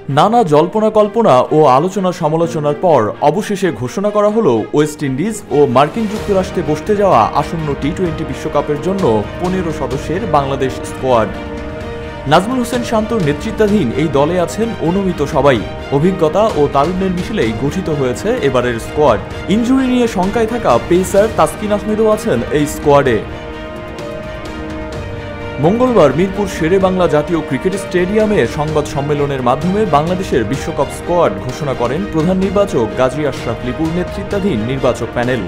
নানা জল্পনা কল্পনা ও আলোচনা সমালোচনার পর অবশেষে ঘোষণা করা হলো ওয়েস্ট ইন্ডিজ ও মার্কিন যুক্তরাষ্ট্রে বসতে যাওয়া আসন্ন টি-20 বিশ্বকাপের জন্য 15 সদস্যের বাংলাদেশ স্কোয়াড। নাজমুল হোসেন শান্তর নেতৃত্বাধীন এই দলে আছেন অনুমিত সবাই। অভিজ্ঞতা ও তারুণ্যের মিশেলেই গঠিত হয়েছে এবারের স্কোয়াড। ইনজুরি নিয়ে শঙ্কায় থাকা পেসার তাসকিন আহমেদও আছেন এই স্কোয়াডে। মঙ্গলবার মিরপুর শেরেবাংলা জাতীয় ক্রিকেট স্টেডিয়ামে সংবাদ সম্মেলনের মাধ্যমে বাংলাদেশের বিশ্বকাপ স্কোয়াড ঘোষণা করেন প্রধান নির্বাচক গাজী আশরাফ লিপুর নেতৃত্বাধীন নির্বাচক প্যানেল।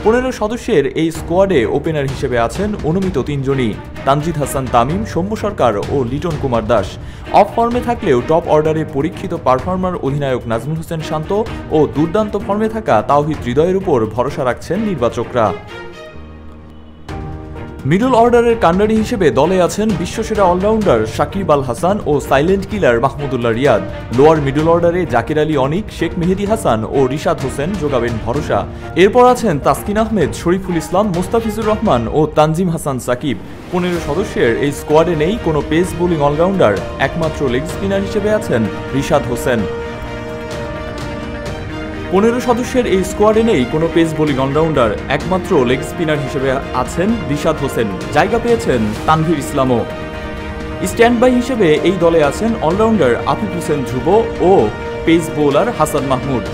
15 সদস্যের এই স্কোয়াডে ওপেনার হিসেবে আছেন অনুমিত 3 জনই: তানজিদ হাসান তামিম, সৌম্য সরকার ও লিটন কুমার দাস। অফ ফর্মে থাকলেও টপ অর্ডারে পরীক্ষিত পারফর্মার অধিনায়ক নাজমুল হোসেন শান্ত ও দুর্দান্ত ফর্মে থাকা তাওহিদ হৃদয়ের উপর ভরসা রাখছেন নির্বাচকরা। মিডল অর্ডারের কান্ডারি হিসেবে দলে আছেন বিশ্বসেরা অলরাউন্ডার সাকিব আল হাসান ও silent killer Mahmudullah Riyad. Lower middle অর্ডারে জাকির আলী অনিক, শেখ মেহেদী হাসান ও রিশাদ হোসেন যোগাবেন ভরসা। এরপর আছেন তাসকিন আহমেদ, শরীফুল ইসলাম, মুস্তাফিজুর রহমান ও তানজিম হাসান সাকিব। 15 সদস্যের এই স্কোয়াডে নেই কোনো পেস বোলিং অলরাউন্ডার, একমাত্র লেগ স্পিনার হিসেবে আছেন রিশাদ হোসেন। 15 সদস্যের এই স্কোয়াডে নেই কোনো পেস বোলিং অলরাউন্ডার, একমাত্র লেগ স্পিনার হিসেবে আছেন রিশাদ হোসেন। জায়গা পেয়েছেন তানভীর ইসলামও। স্ট্যান্ড বাই হিসেবে এই দলে আছেন অলরাউন্ডার আফিফ হোসেন ধ্রুব ও পেস বোলার হাসান মাহমুদ।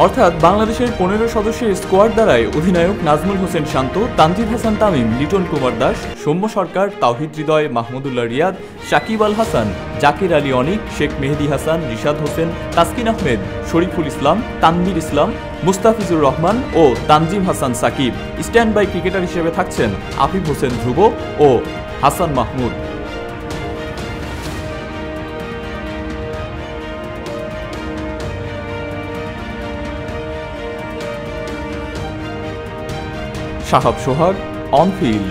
অর্থাৎ বাংলাদেশের 15 সদস্যের স্কোয়াড দ্বারাই অধিনায়ক নাজমুল হোসেন শান্ত, তানজিদ হাসান তামিম, লিটন কুমার দাস, সৌম্য সরকার, তাওহিদ হৃদয়, মাহমুদুল্লাহ রিয়াদ, সাকিব আল হাসান, জাকির আলী অনিক, শেখ মেহেদী হাসান, রিশাদ হোসেন, তাসকিন আহমেদ, শরীফুল ইসলাম, তানভীর ইসলাম, মুস্তাফিজুর রহমান ও Tanzim Hasan Sakib. Stand by cricketer হিসেবে থাকছেন আফিফ হোসেন ধ্রুব ও হাসান মাহমুদ। শাহাব সোহাগ, অনফিল্ড।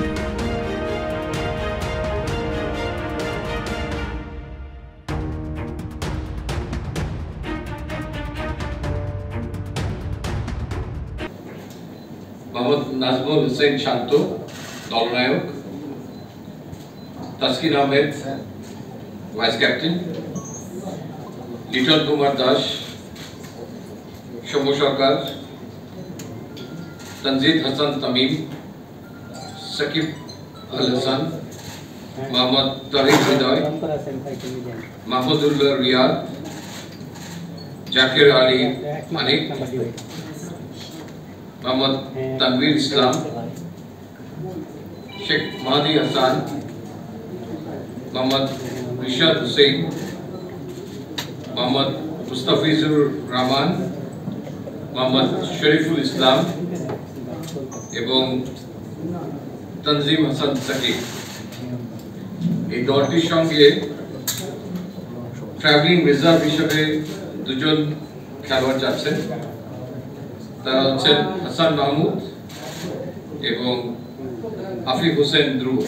মোহাম্মদ নাজমুল হোসেন শান্ত দলনায়ক, তাসকিন আহমেদ ভাইস ক্যাপ্টেন, লিটন কুমার দাস, সৌম্য সরকার, তানজিদ হাসান তামিম, সাকিব আল হাসান, মোহাম্মদ তাওহিদ হৃদয়, মাহমুদুল্লাহ রিয়াদ, জাকির আলী অনিক, মোহাম্মদ তানভীর ইসলাম, শেখ মেহেদী হাসান, মোহাম্মদ রিশাদ হোসেন, মোহাম্মদ মুস্তাফিজুর রহমান, মোহাম্মদ শরীফুল ইসলাম এবং তানজিম হাসান সাকিব। এই দলটির সঙ্গে ট্রাভেলিং রিজার্ভ হিসেবে 2 জন খেলোয়াড় যাচ্ছেন। তারা হচ্ছেন হাসান মাহমুদ এবং আফিফ হোসেন ধ্রুব।